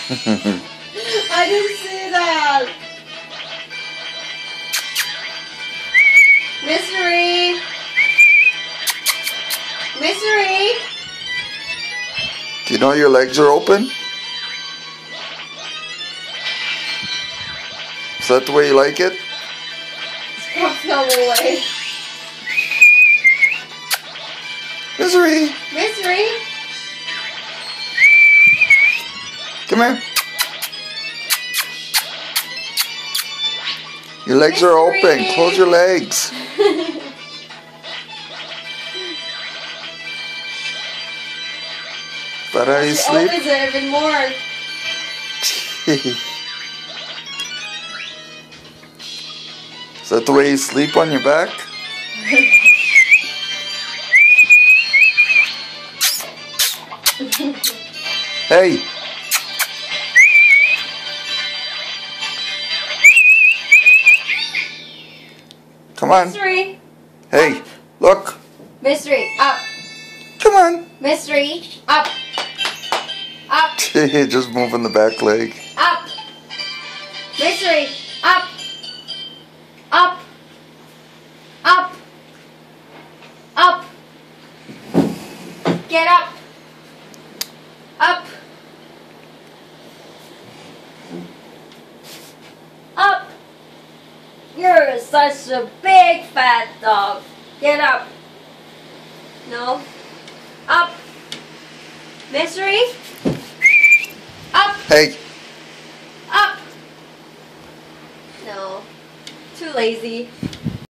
I didn't see that. Mystery. Mystery. Do you know your legs are open? Is that the way you like it? Go away. Misery! Mystery. Come here. Your legs are open. Close your legs. Is that how you sleep? Opens it even more. Is that the way you sleep on your back? Hey! Come on. Mystery. Hey, look. Mystery. Up. Come on. Mystery. Up. Up. Just moving the back leg. Up. Mystery. Up. Up. Up. Up. Get up. Up. Up. You're such a big fat dog. Get up. No. Up. Mystery. Up. Hey. Up. No. Too lazy.